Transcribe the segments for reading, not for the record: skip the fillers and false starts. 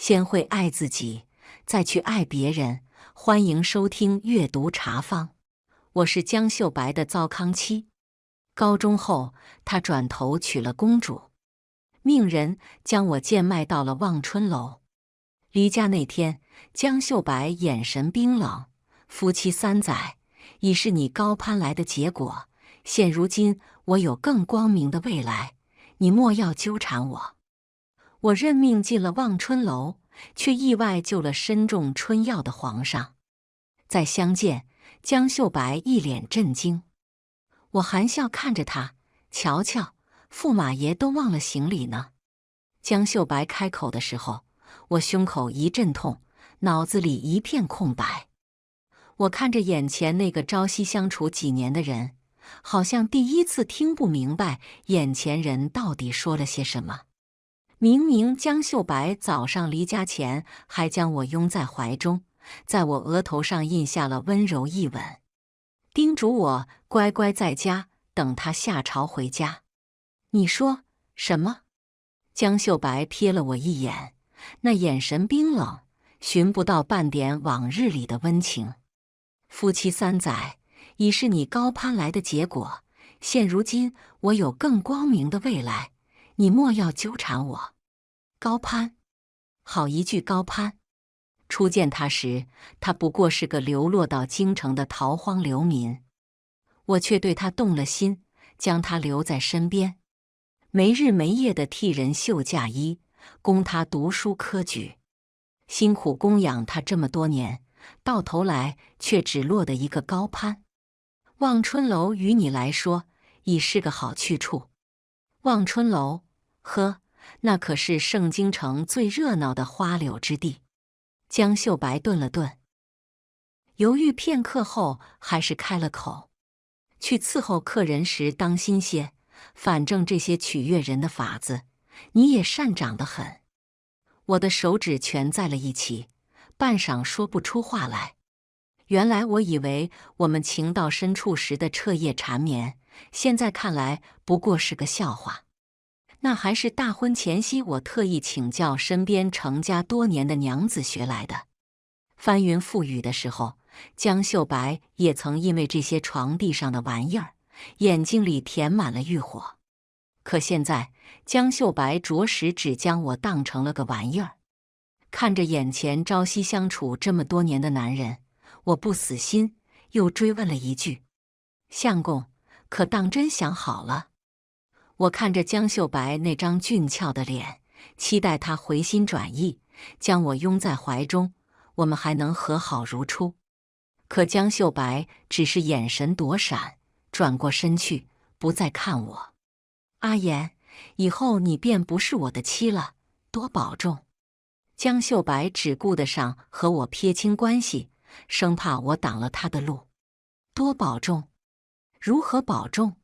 先会爱自己，再去爱别人。欢迎收听阅读茶坊，我是江秀白的糟糠妻。高中后，他转头娶了公主，命人将我贱卖到了望春楼。离家那天，江秀白眼神冰冷。夫妻3载，已是你高攀来的结果。现如今，我有更光明的未来，你莫要纠缠我。我任命进了望春楼，却意外救了身中春药的皇上。再相见，江秀白一脸震惊。我含笑看着他，瞧瞧，驸马爷都忘了行礼呢。江秀白开口的时候，我胸口一阵痛，脑子里一片空白。我看着眼前那个朝夕相处几年的人，好像第一次听不明白眼前人到底说了些什么。明明江秀白早上离家前还将我拥在怀中，在我额头上印下了温柔一吻，叮嘱我乖乖在家等他下朝回家。你说什么？江秀白瞥了我一眼，那眼神冰冷，寻不到半点往日里的温情。夫妻3载，已是你高攀来的结果。现如今，我有更光明的未来，你莫要纠缠我。高攀，好一句高攀！初见他时，他不过是个流落到京城的逃荒流民，我却对他动了心，将他留在身边，没日没夜地替人绣嫁衣，供他读书科举，辛苦供养他这么多年，到头来却只落得一个高攀。望春楼于你来说已是个好去处。望春楼，呵，那可是盛京城最热闹的花柳之地。江秀白顿了顿，犹豫片刻后，还是开了口：去伺候客人时当心些，反正这些取悦人的法子，你也擅长得很。我的手指全在了一起，半晌说不出话来。原来我以为我们情到深处时的彻夜缠绵，现在看来不过是个笑话。那还是大婚前夕我特意请教身边成家多年的娘子学来的。翻云覆雨的时候，江秀白也曾因为这些床地上的玩意儿，眼睛里填满了欲火。可现在，江秀白着实只将我当成了个玩意儿。看着眼前朝夕相处这么多年的男人，我不死心，又追问了一句：相公，可当真想好了？我看着江秀白那张俊俏的脸，期待他回心转意，将我拥在怀中，我们还能和好如初。可江秀白只是眼神躲闪，转过身去，不再看我。阿言，以后你便不是我的妻了，多保重。江秀白只顾得上和我撇清关系，生怕我挡了他的路。多保重？如何保重？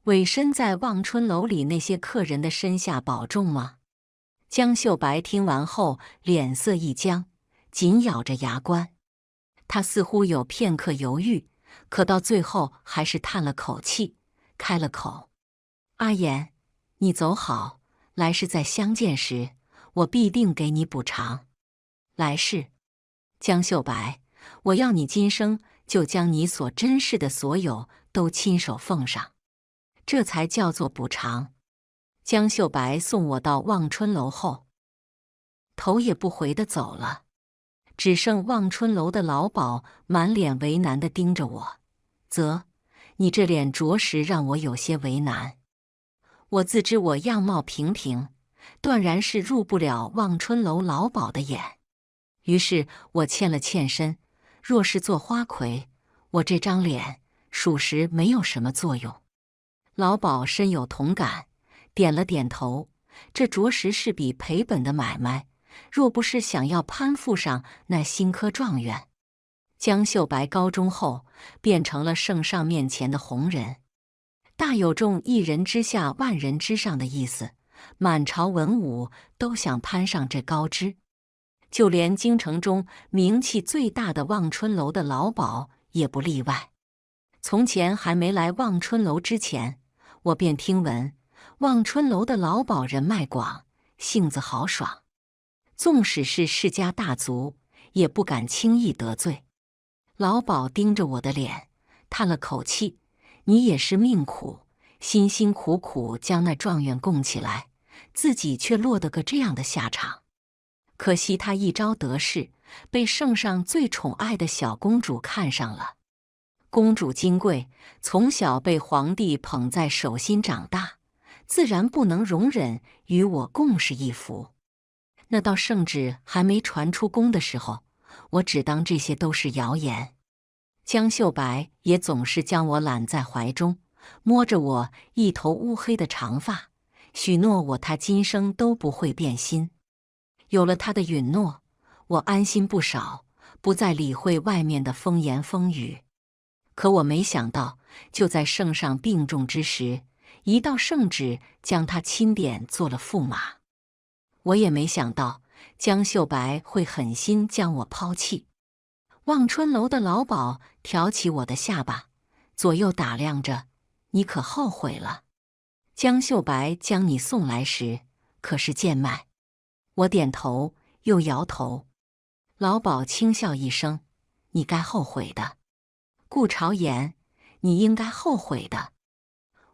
委身在望春楼里那些客人的身下保重吗？江秀白听完后脸色一僵，紧咬着牙关。他似乎有片刻犹豫，可到最后还是叹了口气，开了口：阿言，你走好，来世再相见时，我必定给你补偿。来世？江秀白，我要你今生就将你所珍视的所有都亲手奉上，这才叫做补偿。江秀白送我到望春楼后，头也不回地走了，只剩望春楼的老鸨满脸为难地盯着我。啧，你这脸着实让我有些为难。我自知我样貌平平，断然是入不了望春楼老鸨的眼。于是我欠了欠身，若是做花魁，我这张脸属实没有什么作用。老鸨深有同感，点了点头。这着实是笔赔本的买卖，若不是想要攀附上那新科状元。江秀白高中后变成了圣上面前的红人，大有种一人之下万人之上的意思，满朝文武都想攀上这高枝。就连京城中名气最大的望春楼的老鸨也不例外。从前还没来望春楼之前，我便听闻望春楼的老鸨人脉广，性子豪爽。纵使是世家大族，也不敢轻易得罪。老鸨盯着我的脸，叹了口气：“你也是命苦，辛辛苦苦将那状元供起来，自己却落得个这样的下场。可惜他一朝得势，被圣上最宠爱的小公主看上了。公主金贵，从小被皇帝捧在手心长大，自然不能容忍与我共侍一府。那到圣旨还没传出宫的时候，我只当这些都是谣言。江秀白也总是将我揽在怀中，摸着我一头乌黑的长发，许诺我他今生都不会变心。有了他的允诺，我安心不少，不再理会外面的风言风语。可我没想到，就在圣上病重之时，一道圣旨将他钦点做了驸马。我也没想到江秀白会狠心将我抛弃。望春楼的老鸨挑起我的下巴，左右打量着：“你可后悔了？江秀白将你送来时，可是贱卖？”我点头又摇头。老鸨轻笑一声：“你该后悔的。顾朝言，你应该后悔的。”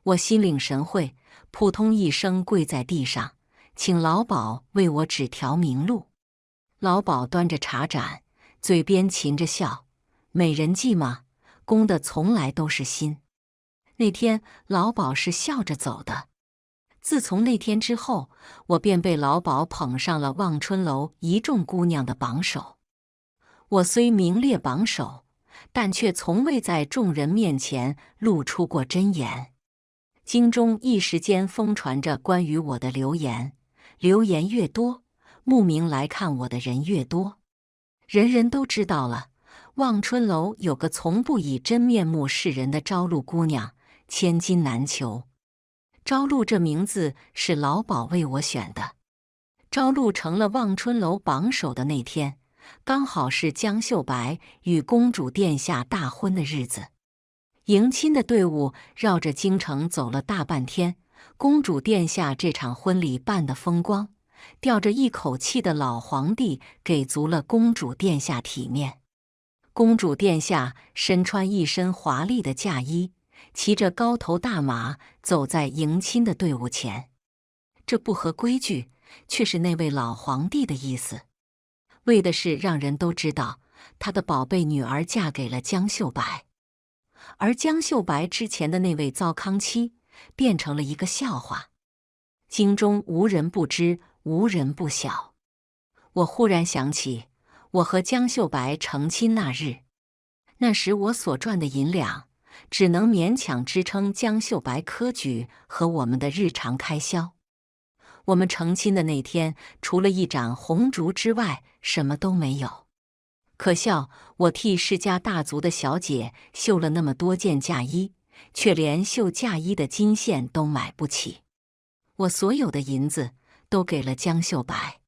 我心领神会，扑通一声跪在地上，请老鸨为我指条明路。老鸨端着茶盏，嘴边噙着笑：“美人计嘛，攻的从来都是心。”那天老鸨是笑着走的。自从那天之后，我便被老鸨捧上了望春楼一众姑娘的榜首。我虽名列榜首，但却从未在众人面前露出过真言。京中一时间疯传着关于我的流言，流言越多，慕名来看我的人越多。人人都知道了，望春楼有个从不以真面目示人的朝露姑娘，千金难求。朝露这名字是老鸨为我选的。朝露成了望春楼榜首的那天，刚好是江秀白与公主殿下大婚的日子。迎亲的队伍绕着京城走了大半天，公主殿下这场婚礼办得风光，吊着一口气的老皇帝给足了公主殿下体面。公主殿下身穿一身华丽的嫁衣，骑着高头大马走在迎亲的队伍前。这不合规矩，却是那位老皇帝的意思，为的是让人都知道他的宝贝女儿嫁给了江秀白。而江秀白之前的那位糟糠妻变成了一个笑话，京中无人不知，无人不晓。我忽然想起我和江秀白成亲那日，那时我所赚的银两只能勉强支撑江秀白科举和我们的日常开销。我们成亲的那天，除了一盏红烛之外，什么都没有。可笑，我替世家大族的小姐绣了那么多件嫁衣，却连绣嫁衣的金线都买不起。我所有的银子都给了江秀白。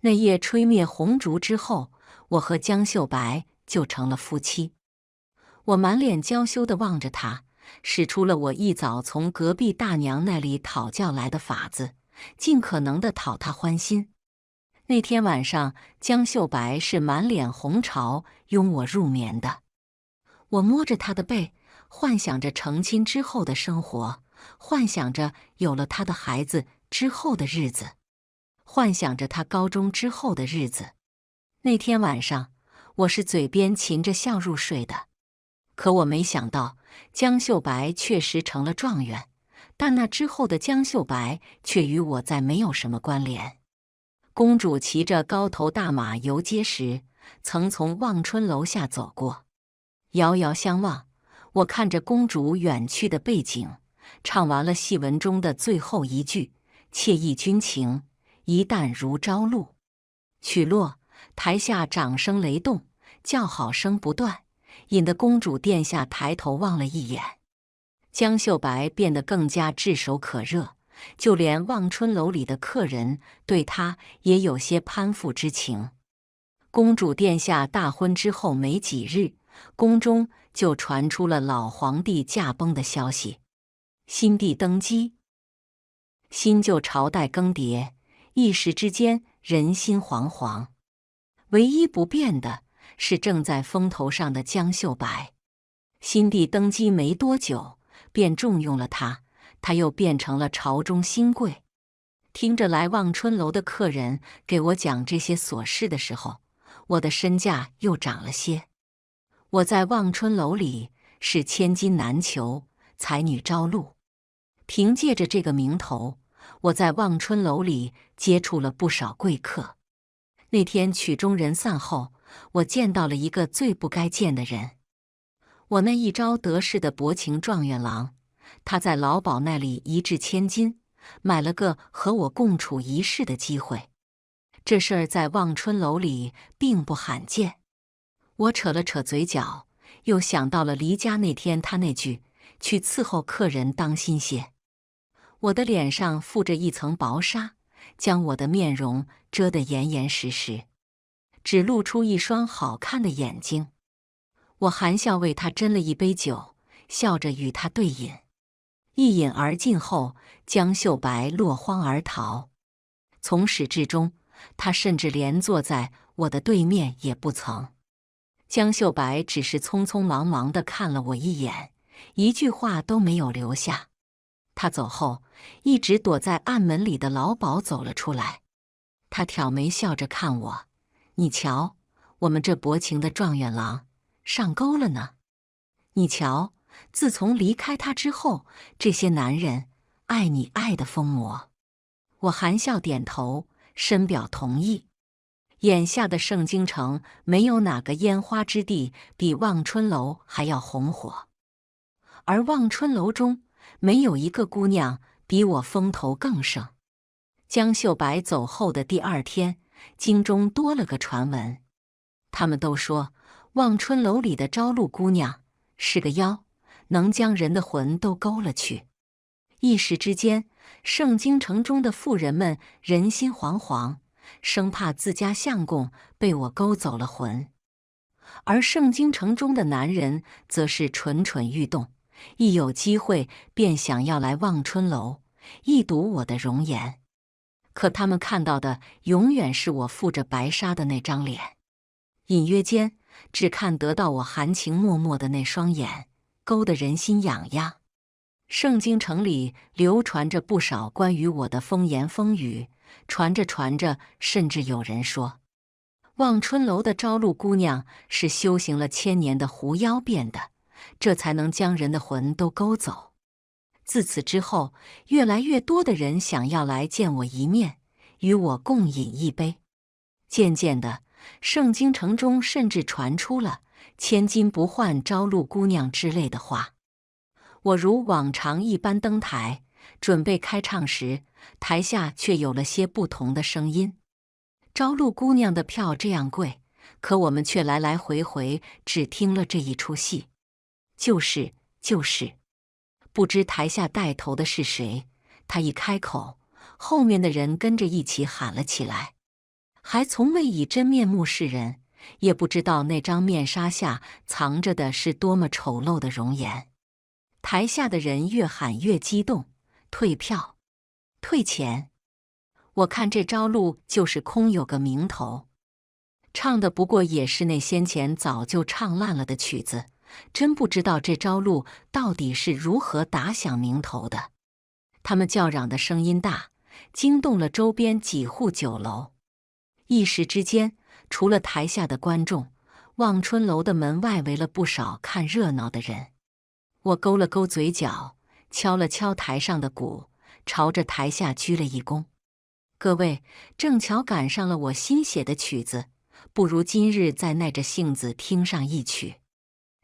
那夜吹灭红烛之后，我和江秀白就成了夫妻。我满脸娇羞地望着她，使出了我一早从隔壁大娘那里讨教来的法子，尽可能地讨她欢心。那天晚上，江秀白是满脸红潮拥我入眠的。我摸着她的背，幻想着成亲之后的生活，幻想着有了她的孩子之后的日子，幻想着她高中之后的日子。那天晚上，我是嘴边噙着笑入睡的。可我没想到，江秀白确实成了状元，但那之后的江秀白却与我再没有什么关联。公主骑着高头大马游街时，曾从望春楼下走过，遥遥相望，我看着公主远去的背景，唱完了戏文中的最后一句：“妾意君情，一旦如朝露。”曲落，台下掌声雷动，叫好声不断，引得公主殿下抬头望了一眼。江秀白变得更加炙手可热，就连望春楼里的客人对她也有些攀附之情。公主殿下大婚之后没几日，宫中就传出了老皇帝驾崩的消息。新帝登基，新旧朝代更迭，一时之间人心惶惶。唯一不变的是正在风头上的江秀白。新帝登基没多久，便重用了他，他又变成了朝中新贵。听着来望春楼的客人给我讲这些琐事的时候，我的身价又涨了些。我在望春楼里是千金难求，才女朝露。凭借着这个名头，我在望春楼里接触了不少贵客。那天曲终人散后，我见到了一个最不该见的人。我那一朝得势的薄情状元郎，他在老鸨那里一掷千金，买了个和我共处一室的机会。这事儿在望春楼里并不罕见。我扯了扯嘴角，又想到了离家那天他那句“去伺候客人当心些”。我的脸上附着一层薄纱，将我的面容遮得严严实实，只露出一双好看的眼睛。我含笑为他斟了一杯酒，笑着与他对饮。一饮而尽后，江秀白落荒而逃。从始至终，他甚至连坐在我的对面也不曾。江秀白只是匆匆忙忙地看了我一眼，一句话都没有留下。他走后，一直躲在暗门里的老鸨走了出来。他挑眉笑着看我：“你瞧，我们这薄情的状元郎上钩了呢。你瞧，自从离开他之后，这些男人爱你爱的疯魔。”我含笑点头，深表同意。眼下的盛京城，没有哪个烟花之地比望春楼还要红火，而望春楼中没有一个姑娘比我风头更盛。江秀白走后的第二天，京中多了个传闻，他们都说望春楼里的朝露姑娘是个妖，能将人的魂都勾了去。一时之间，盛京城中的妇人们人心惶惶，生怕自家相公被我勾走了魂。而盛京城中的男人则是蠢蠢欲动，一有机会便想要来望春楼一睹我的容颜。可他们看到的永远是我附着白纱的那张脸，隐约间只看得到我含情脉脉的那双眼，勾得人心痒痒。盛京城里流传着不少关于我的风言风语，传着传着，甚至有人说，望春楼的朝露姑娘是修行了1000年的狐妖变的，这才能将人的魂都勾走。自此之后，越来越多的人想要来见我一面，与我共饮一杯。渐渐的，盛京城中甚至传出了千金不换朝露姑娘之类的话。我如往常一般登台，准备开唱时，台下却有了些不同的声音。朝露姑娘的票这样贵，可我们却来来回回只听了这一出戏。就是，不知台下带头的是谁，他一开口，后面的人跟着一起喊了起来。还从未以真面目示人，也不知道那张面纱下藏着的是多么丑陋的容颜。台下的人越喊越激动，退票，退钱。我看这朝露就是空有个名头，唱的不过也是那先前早就唱烂了的曲子，真不知道这朝露到底是如何打响名头的。他们叫嚷的声音大，惊动了周边几户酒楼。一时之间，除了台下的观众，望春楼的门外围了不少看热闹的人。我勾了勾嘴角，敲了敲台上的鼓，朝着台下鞠了一躬。各位，正巧赶上了我新写的曲子，不如今日再耐着性子听上一曲。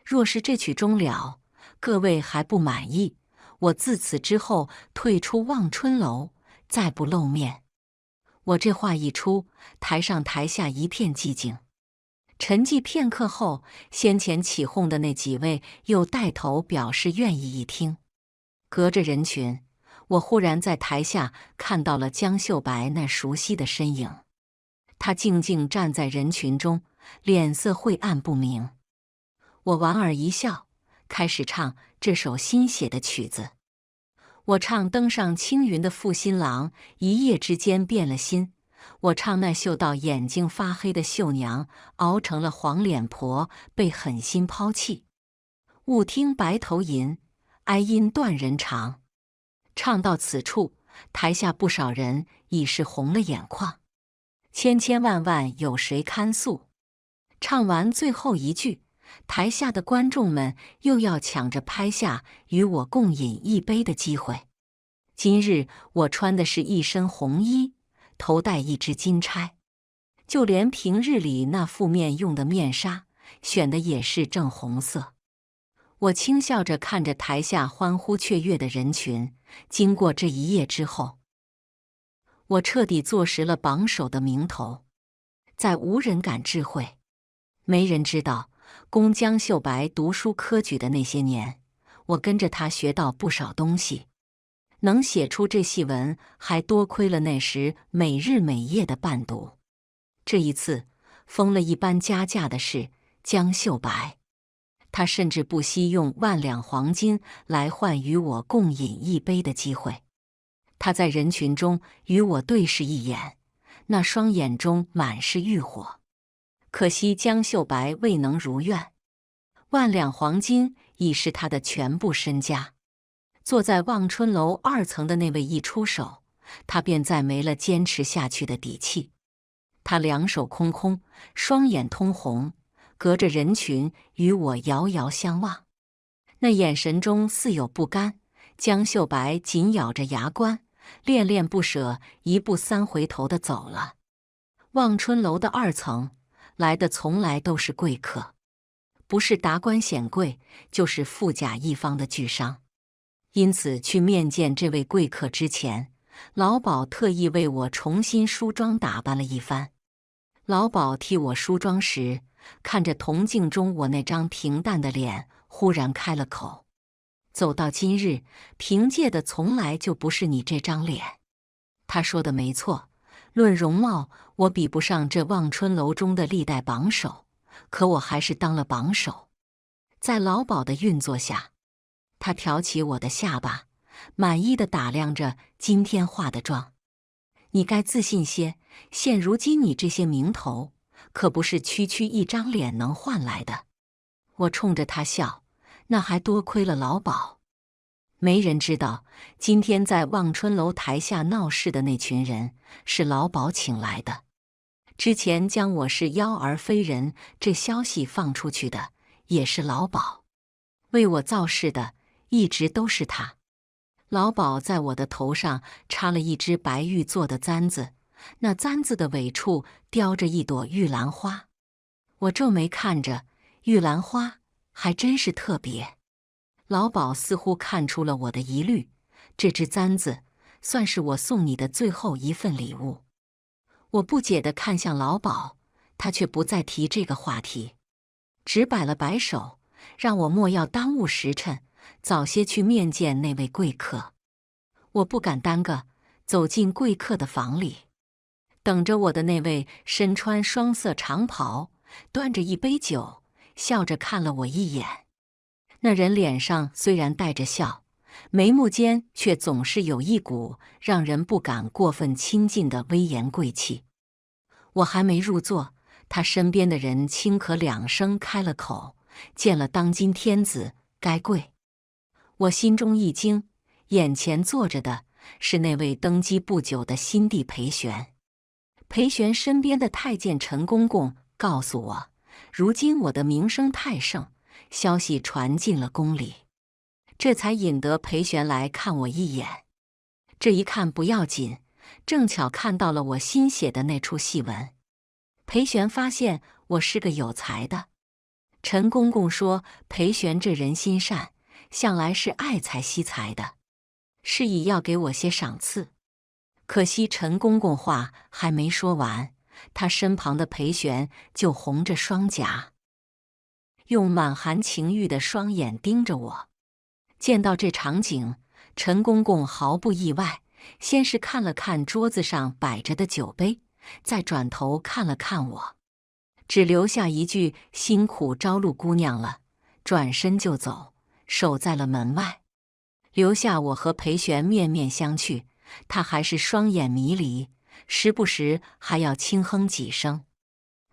若是这曲终了，各位还不满意，我自此之后退出望春楼，再不露面。我这话一出，台上台下一片寂静。沉寂片刻后，先前起哄的那几位又带头表示愿意一听。隔着人群，我忽然在台下看到了江秀白那熟悉的身影。她静静站在人群中，脸色晦暗不明。我莞尔一笑，开始唱这首新写的曲子。我唱登上青云的负心郎，一夜之间变了心，我唱那秀到眼睛发黑的绣娘，熬成了黄脸婆，被狠心抛弃。勿听白头吟，哀音断人肠。唱到此处，台下不少人已是红了眼眶。千千万万有谁堪诉？唱完最后一句，台下的观众们又要抢着拍下与我共饮一杯的机会。今日我穿的是一身红衣，头戴一只金钗，就连平日里那副面用的面纱，选的也是正红色。我轻笑着看着台下欢呼雀跃的人群，经过这一夜之后，我彻底坐实了榜首的名头。在无人敢智慧，没人知道，供江秀白读书科举的那些年，我跟着他学到不少东西。能写出这戏文，还多亏了那时每日每夜的伴读。这一次，疯了一般加价的是江秀白。他甚至不惜用1万两黄金来换与我共饮一杯的机会。他在人群中与我对视一眼，那双眼中满是欲火。可惜江秀白未能如愿，1万两黄金已是他的全部身家。坐在望春楼2层的那位一出手，他便再没了坚持下去的底气。他两手空空，双眼通红，隔着人群与我遥遥相望，那眼神中似有不甘。江秀白紧咬着牙关，恋恋不舍，一步3回头地走了。望春楼的2层来的从来都是贵客，不是达官显贵，就是富甲一方的巨商。因此去面见这位贵客之前，老鸨特意为我重新梳妆打扮了一番。老鸨替我梳妆时，看着铜镜中我那张平淡的脸，忽然开了口：走到今日，凭借的从来就不是你这张脸。他说的没错，论容貌，我比不上这望春楼中的历代榜首，可我还是当了榜首。在老鸨的运作下，他挑起我的下巴，满意地打量着今天化的妆。你该自信些，现如今你这些名头，可不是区区一张脸能换来的。我冲着他笑，那还多亏了老鸨。没人知道，今天在望春楼台下闹事的那群人，是老鸨请来的。之前将我是妖而非人这消息放出去的，也是老鸨。为我造势的，一直都是他。老鸨在我的头上插了一只白玉做的簪子，那簪子的尾处雕着一朵玉兰花。我皱眉看着，玉兰花还真是特别。老鸨似乎看出了我的疑虑，这只簪子算是我送你的最后一份礼物。我不解地看向老鸨，他却不再提这个话题，只摆了摆手，让我莫要耽误时辰，早些去面见那位贵客。我不敢耽搁，走进贵客的房里。等着我的那位身穿双色长袍，端着一杯酒，笑着看了我一眼。那人脸上虽然带着笑，眉目间却总是有一股让人不敢过分亲近的威严贵气。我还没入座，他身边的人轻咳2声开了口：见了当今天子，该跪。我心中一惊，眼前坐着的是那位登基不久的新帝裴玄。裴玄身边的太监陈公公告诉我，如今我的名声太盛，消息传进了宫里，这才引得裴玄来看我一眼。这一看不要紧，正巧看到了我新写的那出戏文。裴玄发现我是个有才的。陈公公说，裴玄这人心善，向来是爱才惜才的，示意要给我些赏赐。可惜陈公公话还没说完，他身旁的裴玄就红着双颊，用满含情欲的双眼盯着我。见到这场景，陈公公毫不意外，先是看了看桌子上摆着的酒杯，再转头看了看我，只留下一句辛苦招录姑娘了，转身就走，守在了门外，留下我和裴玄面面相觑。他还是双眼迷离，时不时还要轻哼几声。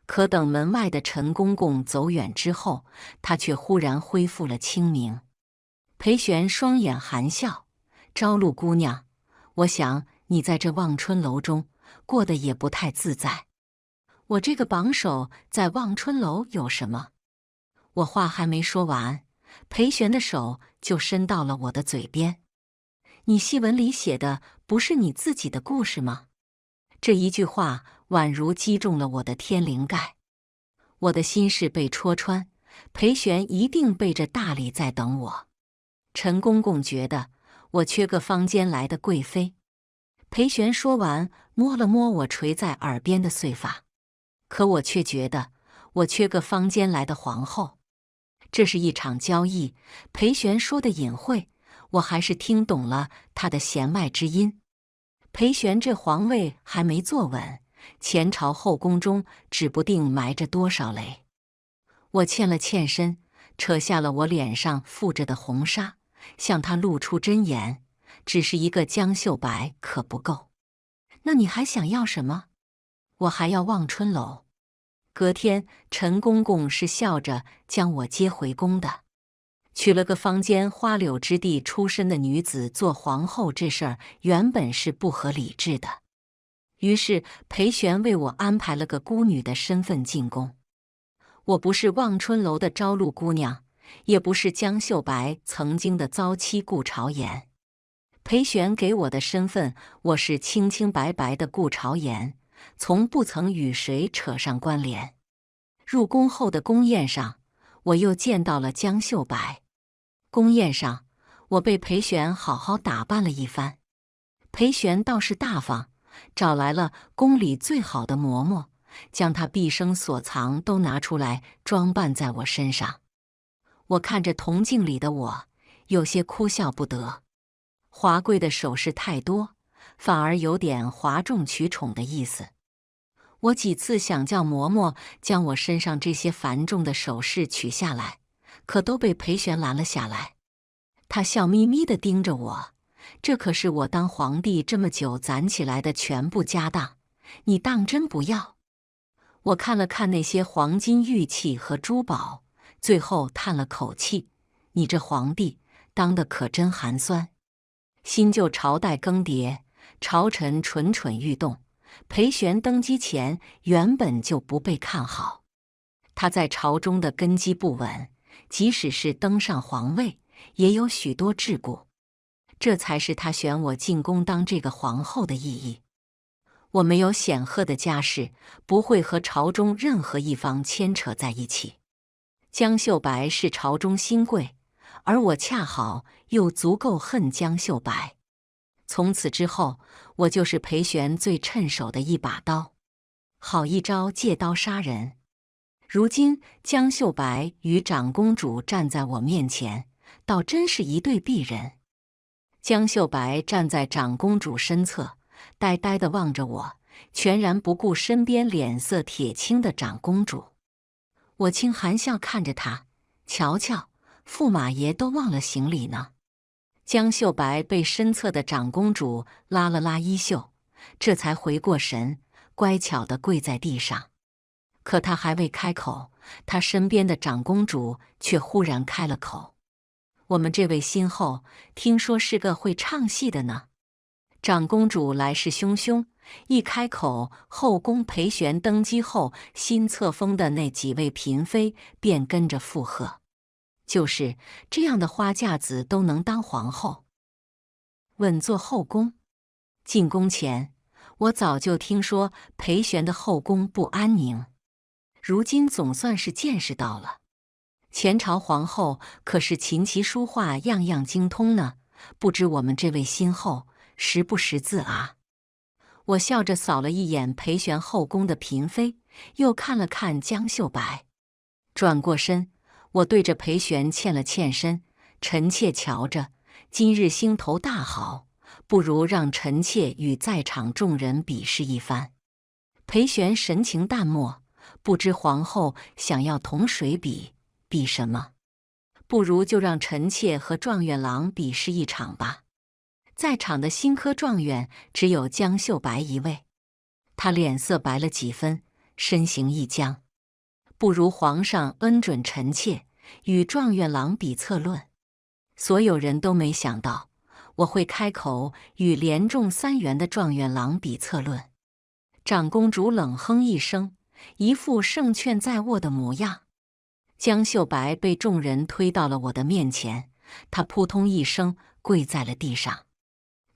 可等门外的陈公公走远之后，他却忽然恢复了清明。裴玄双眼含笑：“朝露姑娘，我想你在这望春楼中过得也不太自在。”我这个榜首在望春楼有什么？我话还没说完，裴玄的手就伸到了我的嘴边。你戏文里写的不是你自己的故事吗？这一句话宛如击中了我的天灵盖。我的心事被戳穿，裴玄一定背着大礼在等我。陈公公觉得我缺个坊间来的贵妃。裴玄说完，摸了摸我垂在耳边的碎发。可我却觉得我缺个坊间来的皇后。这是一场交易，裴玄说的隐晦，我还是听懂了他的弦外之音。裴玄这皇位还没坐稳，前朝后宫中指不定埋着多少雷。我欠了欠身，扯下了我脸上附着的红纱，向他露出真言：只是一个江秀白可不够。那你还想要什么？我还要望春楼。隔天，陈公公是笑着将我接回宫的。娶了个坊间花柳之地出身的女子做皇后，这事儿原本是不合理智的。于是裴玄为我安排了个孤女的身份进宫。我不是望春楼的朝露姑娘，也不是江秀白曾经的糟妻顾朝颜。裴玄给我的身份，我是清清白白的顾朝颜，从不曾与谁扯上关联。入宫后的宫宴上，我又见到了江秀白。宫宴上，我被裴玄好好打扮了一番。裴玄倒是大方，找来了宫里最好的嬷嬷，将他毕生所藏都拿出来装扮在我身上。我看着铜镜里的我，有些哭笑不得。华贵的首饰太多，反而有点哗众取宠的意思。我几次想叫嬷嬷将我身上这些繁重的首饰取下来，可都被裴玄拦了下来。他笑眯眯地盯着我：“这可是我当皇帝这么久攒起来的全部家当，你当真不要？”我看了看那些黄金玉器和珠宝，最后叹了口气：“你这皇帝当得可真寒酸。”新旧朝代更迭，朝臣蠢蠢欲动。裴玄登基前原本就不被看好，他在朝中的根基不稳，即使是登上皇位，也有许多桎梏。这才是他选我进宫当这个皇后的意义。我没有显赫的家世，不会和朝中任何一方牵扯在一起。江秀白是朝中新贵，而我恰好又足够恨江秀白。从此之后，我就是裴玄最趁手的一把刀。好一招借刀杀人！如今江秀白与长公主站在我面前，倒真是一对璧人。江秀白站在长公主身侧，呆呆地望着我，全然不顾身边脸色铁青的长公主。我轻含笑看着她，瞧瞧，驸马爷都忘了行礼呢。江秀白被身侧的长公主拉了拉衣袖，这才回过神，乖巧地跪在地上。可她还未开口，她身边的长公主却忽然开了口：“我们这位新后，听说是个会唱戏的呢。”长公主来势汹汹，一开口，后宫裴玄登基后新册封的那几位嫔妃便跟着附和。就是这样的花架子都能当皇后，稳坐后宫。进宫前，我早就听说裴玄的后宫不安宁，如今总算是见识到了。前朝皇后可是琴棋书画样样精通呢，不知我们这位新后识不识字啊？我笑着扫了一眼裴玄后宫的嫔妃，又看了看江秀白，转过身，我对着裴玄欠了欠身，臣妾瞧着，今日兴头大好，不如让臣妾与在场众人比试一番。裴玄神情淡漠，不知皇后想要同谁比，比什么？不如就让臣妾和状元郎比试一场吧。在场的新科状元只有江秀白一位。他脸色白了几分，身形一僵。不如皇上恩准臣妾与状元郎比策论。所有人都没想到我会开口与连中3元的状元郎比策论。长公主冷哼一声，一副胜券在握的模样。江秀白被众人推到了我的面前，她扑通一声跪在了地上，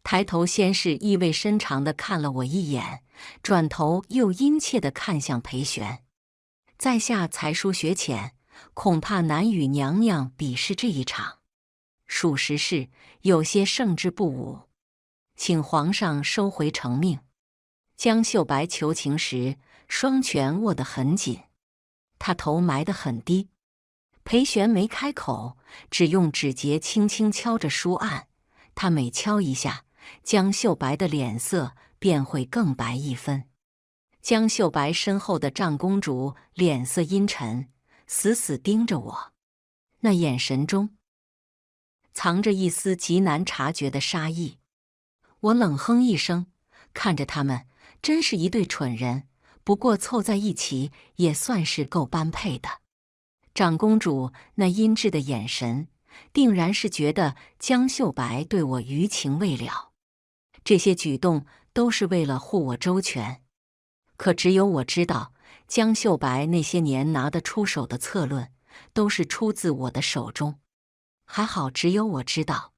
抬头先是意味深长地看了我一眼，转头又殷切地看向裴玄。在下才疏学浅，恐怕难与娘娘比试这一场。属实是有些胜之不武，请皇上收回成命。江秀白求情时，双拳握得很紧，他头埋得很低。裴玄没开口，只用指节轻轻敲着书案。他每敲一下，江秀白的脸色便会更白一分。江秀白身后的长公主脸色阴沉，死死盯着我，那眼神中藏着一丝极难察觉的杀意。我冷哼一声，看着他们，真是一对蠢人，不过凑在一起也算是够般配的。长公主那阴鸷的眼神，定然是觉得江秀白对我余情未了，这些举动都是为了护我周全。可只有我知道，江秀白那些年拿得出手的策论，都是出自我的手中。还好只有我知道，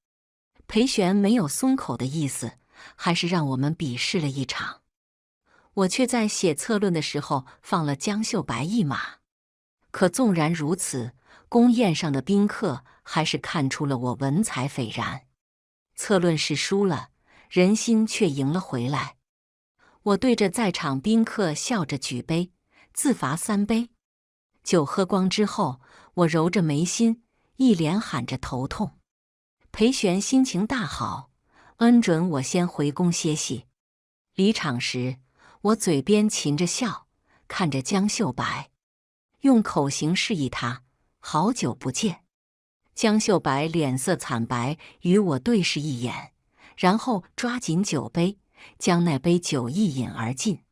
裴玄没有松口的意思，还是让我们比试了一场。我却在写策论的时候放了江秀白一马。可纵然如此，宫宴上的宾客还是看出了我文采斐然。策论是输了，人心却赢了回来。我对着在场宾客笑着举杯，自罚3杯。酒喝光之后，我揉着眉心，一连喊着头痛。裴玄心情大好，恩准我先回宫歇息。离场时，我嘴边噙着笑，看着江秀白，用口型示意他好久不见。江秀白脸色惨白，与我对视一眼，然后抓紧酒杯，将那杯酒一饮而尽，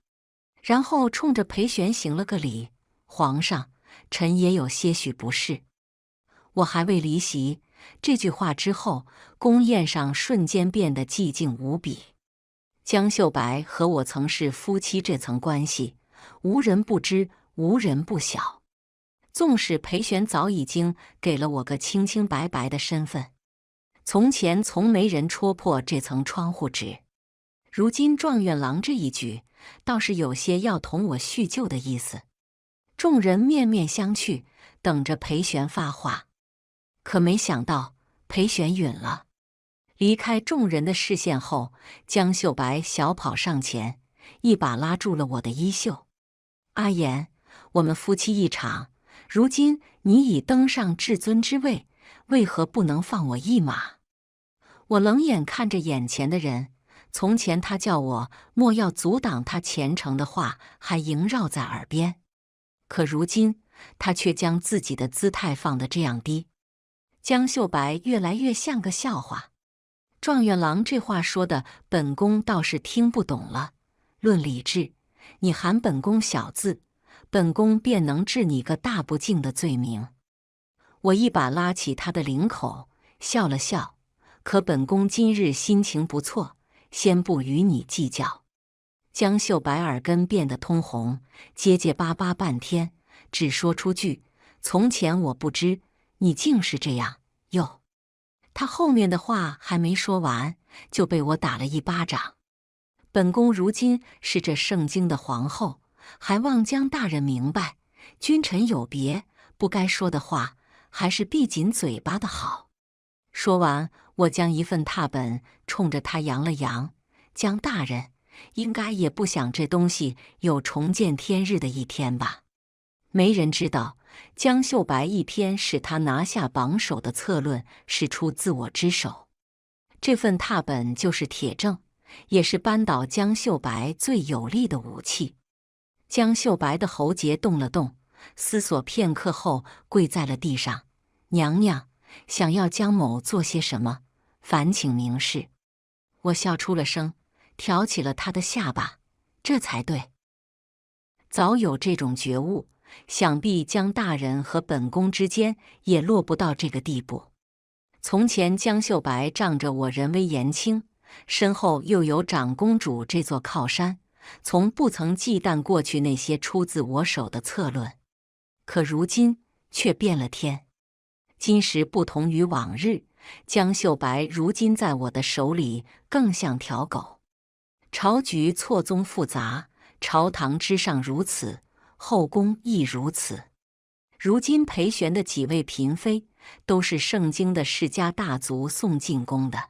然后冲着裴玄行了个礼：“皇上，臣也有些许不适。”我还未离席，这句话之后，宫宴上瞬间变得寂静无比。江秀白和我曾是夫妻这层关系，无人不知，无人不晓。纵使裴玄早已经给了我个清清白白的身份，从前从没人戳破这层窗户纸。如今状元郎这一举，倒是有些要同我叙旧的意思。众人面面相觑，等着裴玄发话。可没想到，裴玄允了。离开众人的视线后，江秀白小跑上前，一把拉住了我的衣袖：“阿言，我们夫妻一场，如今你已登上至尊之位，为何不能放我一马？”我冷眼看着眼前的人，从前他叫我莫要阻挡他前程的话还萦绕在耳边，可如今他却将自己的姿态放得这样低。江秀白越来越像个笑话。状元郎这话说的，本宫倒是听不懂了。论理智，你喊本宫小字，本宫便能治你个大不敬的罪名。我一把拉起他的领口，笑了笑。可本宫今日心情不错，先不与你计较。江秀白耳根变得通红，结结巴巴半天，只说出句：“从前我不知，你竟是这样。”哟，他后面的话还没说完，就被我打了一巴掌。本宫如今是这圣经的皇后，还望江大人明白，君臣有别，不该说的话，还是闭紧嘴巴的好。说完，我将一份拓本冲着他扬了扬：“江大人，应该也不想这东西有重见天日的一天吧？”没人知道，江秀白一篇使他拿下榜首的策论是出自我之手。这份拓本就是铁证，也是扳倒江秀白最有力的武器。江秀白的喉结动了动，思索片刻后跪在了地上：“娘娘，想要江某做些什么，烦请明示。”我笑出了声，挑起了他的下巴：“这才对。早有这种觉悟，想必江大人和本宫之间也落不到这个地步。从前江秀白仗着我人微言轻，身后又有长公主这座靠山，从不曾忌惮过去那些出自我手的策论。可如今却变了天，今时不同于往日，江秀白如今在我的手里更像条狗。朝局错综复杂，朝堂之上如此，后宫亦如此。如今裴玄的几位嫔妃都是盛京的世家大族送进宫的，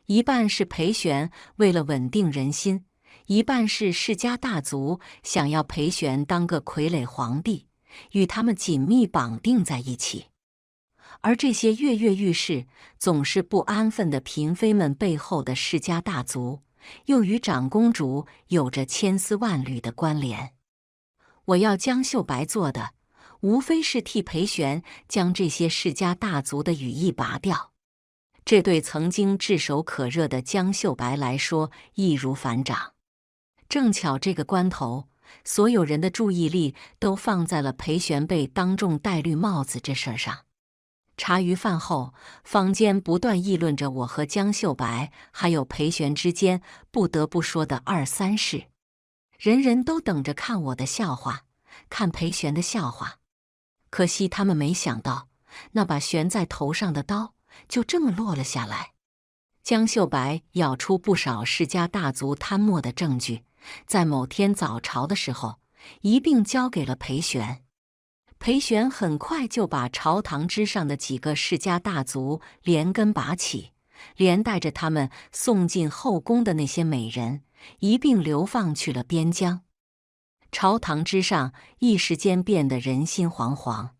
一半是裴玄为了稳定人心，一半是世家大族想要裴玄当个傀儡皇帝，与他们紧密绑定在一起。而这些跃跃欲试、总是不安分的嫔妃们背后的世家大族，又与长公主有着千丝万缕的关联。我要江秀白做的，无非是替裴玄将这些世家大族的羽翼拔掉。这对曾经炙手可热的江秀白来说易如反掌。正巧这个关头，所有人的注意力都放在了裴玄被当众戴绿帽子这事儿上。茶余饭后，坊间不断议论着我和江秀白还有裴玄之间不得不说的二三事，人人都等着看我的笑话，看裴玄的笑话。可惜他们没想到，那把悬在头上的刀就这么落了下来。江秀白咬出不少世家大族贪墨的证据，在某天早朝的时候一并交给了裴玄。裴玄很快就把朝堂之上的几个世家大族连根拔起，连带着他们送进后宫的那些美人一并流放去了边疆。朝堂之上一时间变得人心惶惶，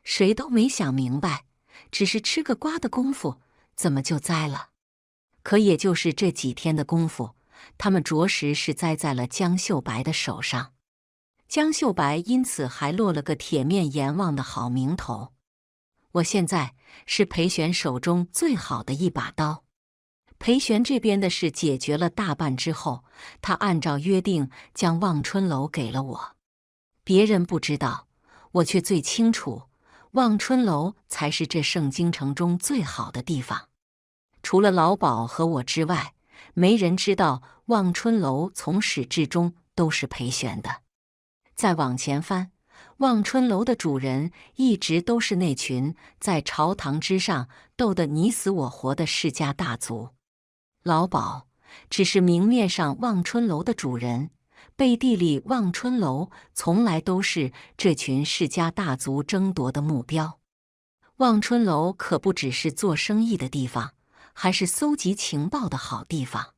谁都没想明白，只是吃个瓜的功夫，怎么就栽了？可也就是这几天的功夫，他们着实是栽在了江秀白的手上。江秀白因此还落了个铁面阎王的好名头。我现在是裴玄手中最好的一把刀。裴玄这边的事解决了大半之后，他按照约定将望春楼给了我。别人不知道，我却最清楚，望春楼才是这盛京城中最好的地方。除了老鸨和我之外，没人知道望春楼从始至终都是裴玄的。再往前翻，望春楼的主人一直都是那群在朝堂之上斗得你死我活的世家大族。老鸨只是明面上望春楼的主人，背地里望春楼从来都是这群世家大族争夺的目标。望春楼可不只是做生意的地方，还是搜集情报的好地方。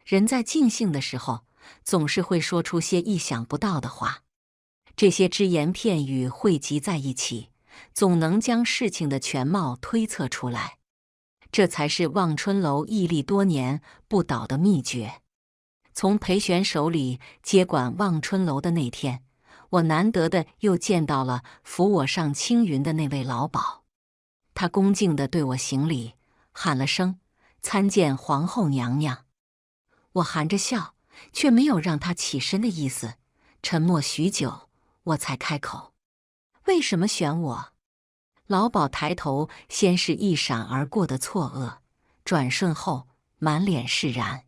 人在尽兴的时候，总是会说出些意想不到的话。这些只言片语汇集在一起，总能将事情的全貌推测出来。这才是望春楼屹立多年不倒的秘诀。从裴玄手里接管望春楼的那天，我难得的又见到了扶我上青云的那位老鸨。他恭敬地对我行礼，喊了声“参见皇后娘娘”。我含着笑，却没有让他起身的意思，沉默许久。我才开口：“为什么选我？”老鸨抬头，先是一闪而过的错愕，转瞬后满脸释然。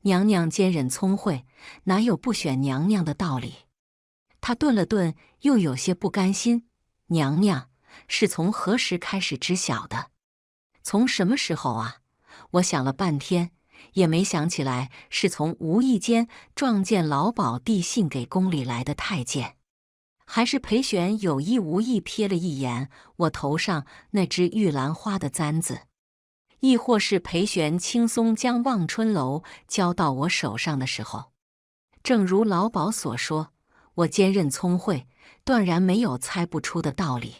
娘娘坚忍聪慧，哪有不选娘娘的道理？他顿了顿，又有些不甘心：“娘娘是从何时开始知晓的？从什么时候啊？”我想了半天，也没想起来是从无意间撞见老鸨递信给宫里来的太监。还是裴玄有意无意瞥了一眼我头上那只玉兰花的簪子，亦或是裴玄轻松将望春楼交到我手上的时候。正如老鸨所说，我坚韧聪慧，断然没有猜不出的道理。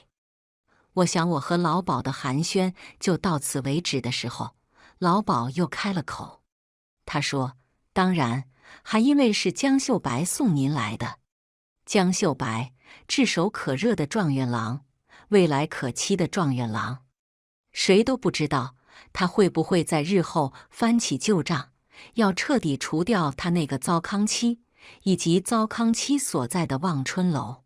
我想我和老鸨的寒暄就到此为止的时候，老鸨又开了口。他说：“当然，还因为是江秀白送您来的。江秀白，炙手可热的状元郎，未来可期的状元郎。谁都不知道他会不会在日后翻起旧账，要彻底除掉他那个糟糠妻，以及糟糠妻所在的望春楼。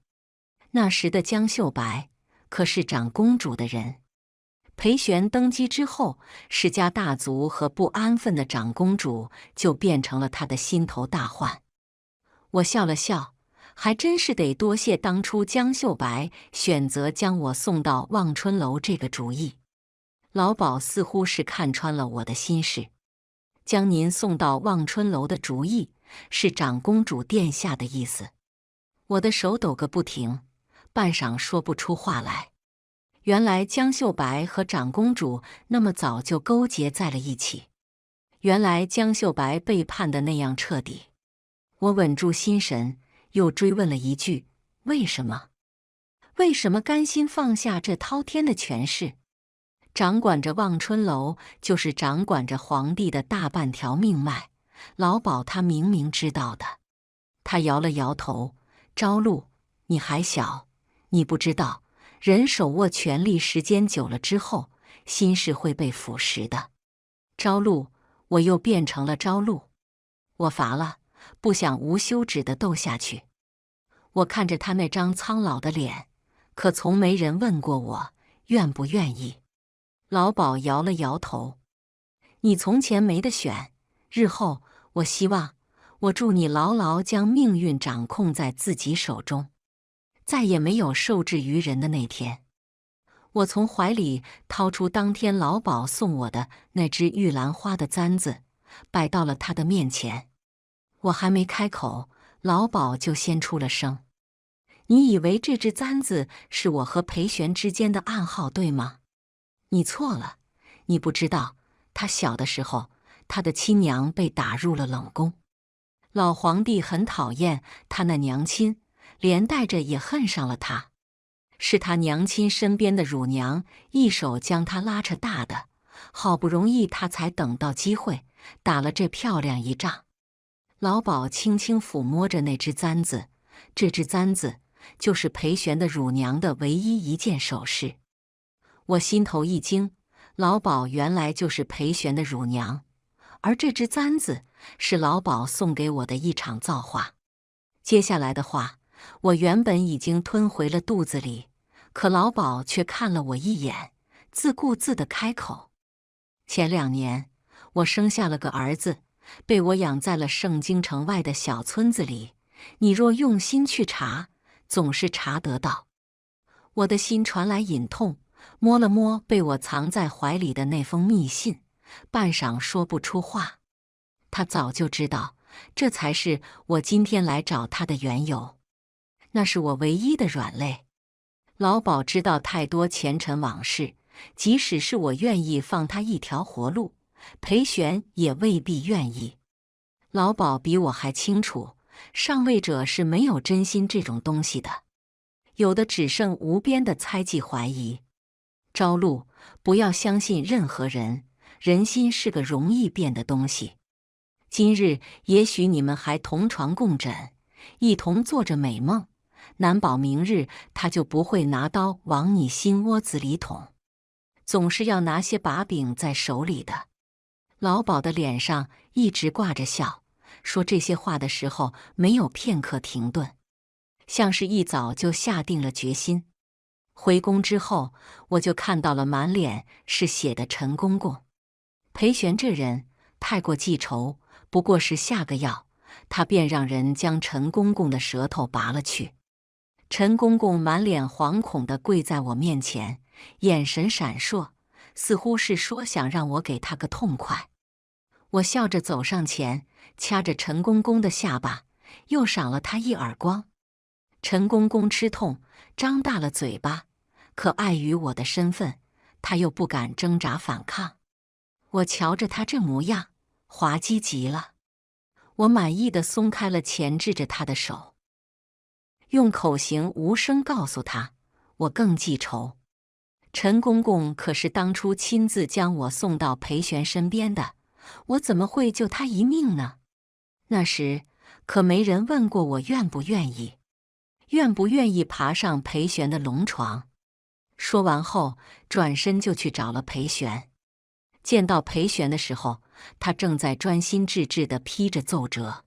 那时的江秀白可是长公主的人。裴玄登基之后，世家大族和不安分的长公主就变成了他的心头大患。我笑了笑，还真是得多谢当初江秀白选择将我送到望春楼这个主意。老鸨似乎是看穿了我的心事，将您送到望春楼的主意是长公主殿下的意思。我的手抖个不停，半晌说不出话来。原来江秀白和长公主那么早就勾结在了一起，原来江秀白背叛的那样彻底。我稳住心神，又追问了一句：为什么？为什么甘心放下这滔天的权势？掌管着望春楼，就是掌管着皇帝的大半条命脉。老鸨他明明知道的。他摇了摇头：朝露，你还小，你不知道。人手握权力时间久了之后，心是会被腐蚀的。朝露，我又变成了朝露。我乏了，不想无休止地斗下去。我看着他那张苍老的脸，可从没人问过我愿不愿意。老鸨摇了摇头：你从前没得选，日后我希望，我祝你牢牢将命运掌控在自己手中。再也没有受制于人的那天。我从怀里掏出当天老鸨送我的那只玉兰花的簪子，摆到了他的面前。我还没开口，老鸨就先出了声：你以为这只簪子是我和裴玄之间的暗号，对吗？你错了，你不知道，他小的时候，他的亲娘被打入了冷宫。老皇帝很讨厌他那娘亲，连带着也恨上了他，是他娘亲身边的乳娘一手将他拉扯大的，好不容易他才等到机会打了这漂亮一仗。老鸨轻轻抚摸着那只簪子，这只簪子就是裴玄的乳娘的唯一一件首饰。我心头一惊，老鸨原来就是裴玄的乳娘，而这只簪子是老鸨送给我的一场造化。接下来的话我原本已经吞回了肚子里，可老鸨却看了我一眼，自顾自地开口：前2年，我生下了个儿子，被我养在了盛京城外的小村子里。你若用心去查，总是查得到。我的心传来隐痛，摸了摸被我藏在怀里的那封密信，半晌说不出话。他早就知道，这才是我今天来找他的缘由。那是我唯一的软肋。老鸨知道太多前尘往事，即使是我愿意放他一条活路，裴玄也未必愿意。老鸨比我还清楚，上位者是没有真心这种东西的，有的只剩无边的猜忌怀疑。朝露，不要相信任何人，人心是个容易变的东西。今日也许你们还同床共枕，一同做着美梦，难保明日他就不会拿刀往你心窝子里捅。总是要拿些把柄在手里的。老鸨的脸上一直挂着笑，说这些话的时候没有片刻停顿，像是一早就下定了决心。回宫之后，我就看到了满脸是血的陈公公。裴玄这人太过记仇，不过是下个药，他便让人将陈公公的舌头拔了去。陈公公满脸惶恐地跪在我面前，眼神闪烁，似乎是说想让我给他个痛快。我笑着走上前，掐着陈公公的下巴，又赏了他一耳光。陈公公吃痛，张大了嘴巴，可碍于我的身份，他又不敢挣扎反抗。我瞧着他这模样，滑稽极了。我满意地松开了钳制着他的手，用口型无声告诉他，我更记仇。陈公公可是当初亲自将我送到裴玄身边的，我怎么会救他一命呢？那时可没人问过我愿不愿意，愿不愿意爬上裴玄的龙床。说完后，转身就去找了裴玄。见到裴玄的时候，他正在专心致志地批着奏折。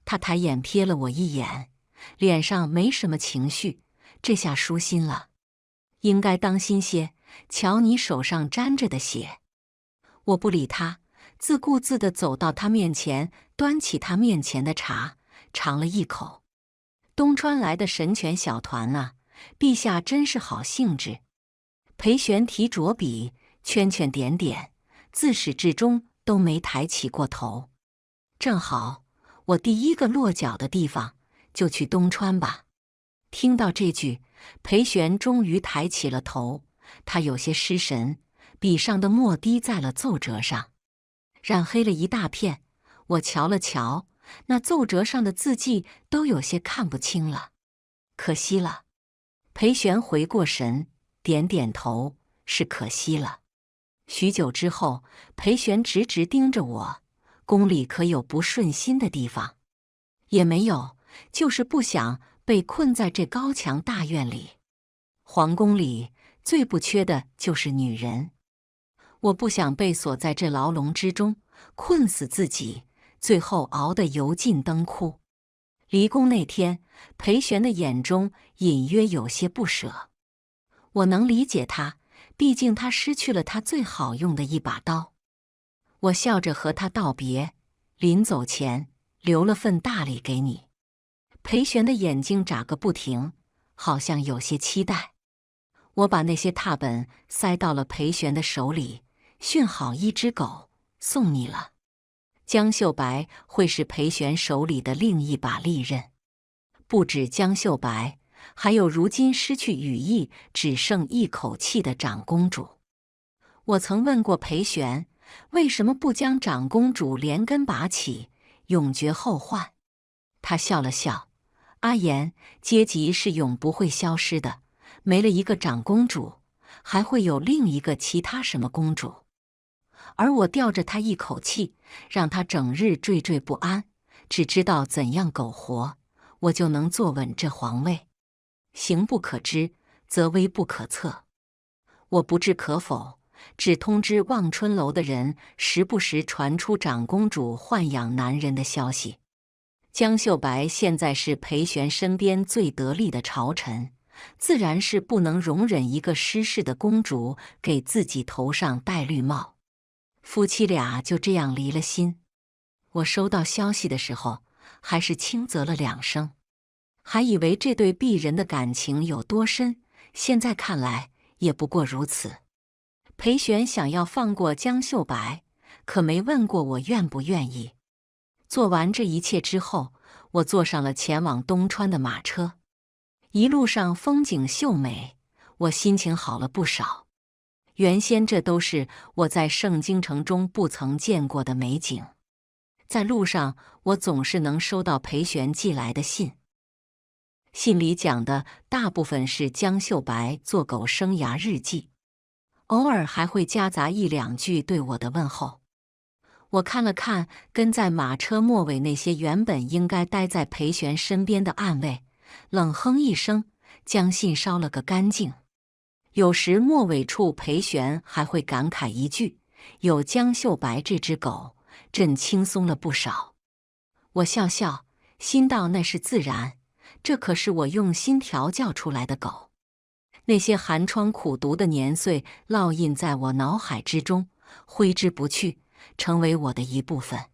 他抬眼瞥了我一眼，脸上没什么情绪，这下舒心了。应该当心些，瞧你手上沾着的血。我不理他，自顾自地走到他面前，端起他面前的茶，尝了一口。东川来的神拳小团呐，陛下真是好兴致。裴玄提着笔，圈圈点点，自始至终都没抬起过头。正好，我第一个落脚的地方，就去东川吧。听到这句，裴玄终于抬起了头，他有些失神，笔上的墨滴在了奏折上，染黑了一大片。我瞧了瞧，那奏折上的字迹都有些看不清了。可惜了。裴玄回过神，点点头，是可惜了。许久之后，裴玄直直盯着我，宫里可有不顺心的地方？也没有，就是不想被困在这高墙大院里。皇宫里最不缺的就是女人，我不想被锁在这牢笼之中，困死自己，最后熬得油尽灯枯。离宫那天，裴玄的眼中隐约有些不舍。我能理解他，毕竟他失去了他最好用的一把刀。我笑着和他道别，临走前留了份大礼给你。裴玄的眼睛眨个不停，好像有些期待。我把那些拓本塞到了裴玄的手里，训好一只狗，送你了。江秀白会是裴玄手里的另一把利刃。不止江秀白，还有如今失去羽翼，只剩一口气的长公主。我曾问过裴玄，为什么不将长公主连根拔起，永绝后患？他笑了笑，阿言，阶级是永不会消失的，没了一个长公主，还会有另一个其他什么公主？而我吊着他一口气，让他整日惴惴不安，只知道怎样苟活，我就能坐稳这皇位。行不可知，则危不可测。我不置可否，只通知望春楼的人，时不时传出长公主豢养男人的消息。江秀白现在是裴玄身边最得力的朝臣，自然是不能容忍一个失势的公主给自己头上戴绿帽。夫妻俩就这样离了心。我收到消息的时候，还是轻啧了2声，还以为这对璧人的感情有多深，现在看来也不过如此。裴玄想要放过江秀白，可没问过我愿不愿意。做完这一切之后，我坐上了前往东川的马车。一路上风景秀美，我心情好了不少。原先这都是我在盛京城中不曾见过的美景。在路上，我总是能收到裴玄寄来的信，信里讲的大部分是江秀白做狗生涯日记，偶尔还会夹杂1、2句对我的问候。我看了看跟在马车末尾那些原本应该待在裴玄身边的暗卫，冷哼一声，将信烧了个干净。有时末尾处裴玄还会感慨一句，有江秀白这只狗，朕轻松了不少。我笑笑，心道那是自然，这可是我用心调教出来的狗。那些寒窗苦读的年岁烙印在我脑海之中，挥之不去，成为我的一部分，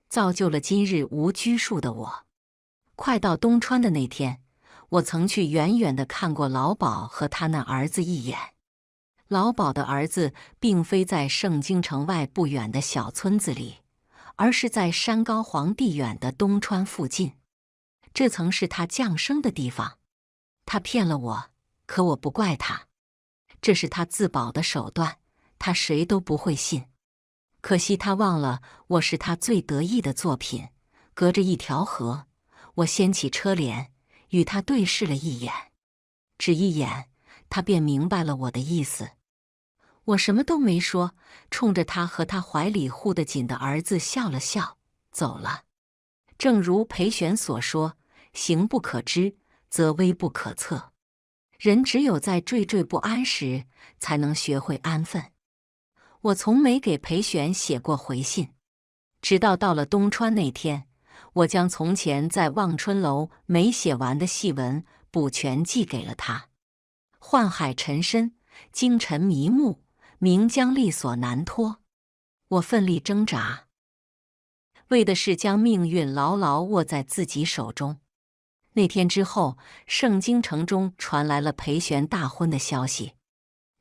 造就了今日无拘束的我。快到东川的那天，我曾去远远地看过老鸨和他那儿子一眼。老鸨的儿子并非在盛京城外不远的小村子里，而是在山高皇帝远的东川附近。这曾是他降生的地方。他骗了我，可我不怪他，这是他自保的手段，他谁都不会信。可惜他忘了我是他最得意的作品。隔着一条河，我掀起车帘，与他对视了一眼，只一眼，他便明白了我的意思。我什么都没说，冲着他和他怀里护得紧的儿子笑了笑，走了。正如裴玄所说，行不可知，则危不可测。人只有在惴惴不安时，才能学会安分。我从没给裴玄写过回信，直到到了东川那天，我将从前在望春楼没写完的戏文补全寄给了他。宦海沉深，京尘迷目，名将力所难脱。我奋力挣扎，为的是将命运牢牢握在自己手中。那天之后，盛京城中传来了裴玄大婚的消息，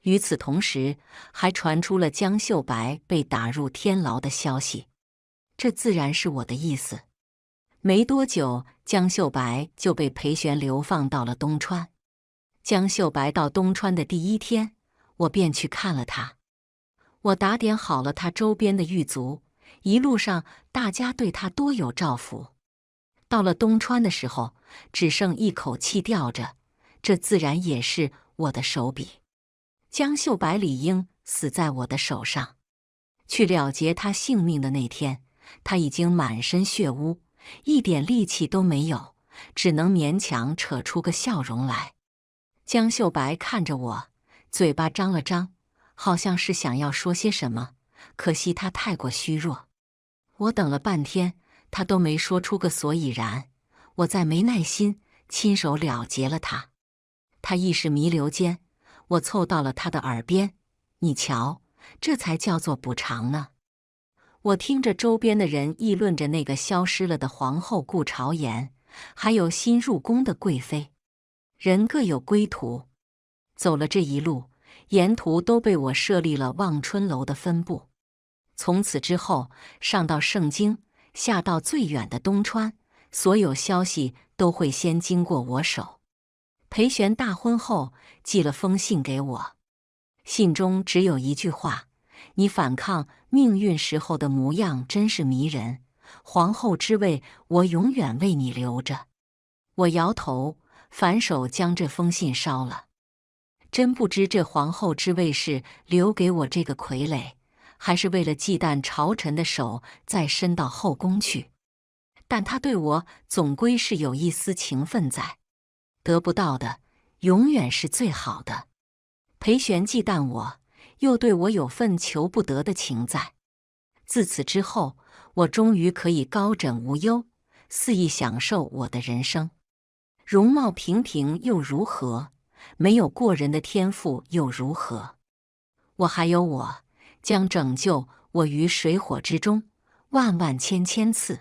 与此同时，还传出了江秀白被打入天牢的消息。这自然是我的意思。没多久，江秀白就被裴玄流放到了东川。江秀白到东川的第一天，我便去看了他。我打点好了他周边的狱卒，一路上大家对他多有照拂。到了东川的时候，只剩一口气吊着，这自然也是我的手笔。江秀白理应死在我的手上。去了结他性命的那天，他已经满身血污，一点力气都没有，只能勉强扯出个笑容来。江秀白看着我，嘴巴张了张，好像是想要说些什么，可惜他太过虚弱。我等了半天，他都没说出个所以然，我再没耐心，亲手了结了他。他意识弥留间，我凑到了他的耳边：“你瞧，这才叫做补偿呢。”我听着周边的人议论着那个消失了的皇后顾朝颜，还有新入宫的贵妃，人各有归途。走了这一路，沿途都被我设立了望春楼的分部。从此之后，上到盛京，下到最远的东川，所有消息都会先经过我手。裴玄大婚后寄了封信给我，信中只有一句话：“你反抗命运时候的模样真是迷人，皇后之位我永远为你留着。”我摇头，反手将这封信烧了。真不知这皇后之位是留给我这个傀儡，还是为了忌惮朝臣的手再伸到后宫去。但他对我总归是有一丝情分在，得不到的永远是最好的。裴玄忌惮我，又对我有份求不得的情在。自此之后，我终于可以高枕无忧，肆意享受我的人生。容貌平平又如何？没有过人的天赋又如何？我还有我，将拯救我于水火之中，万万千千次。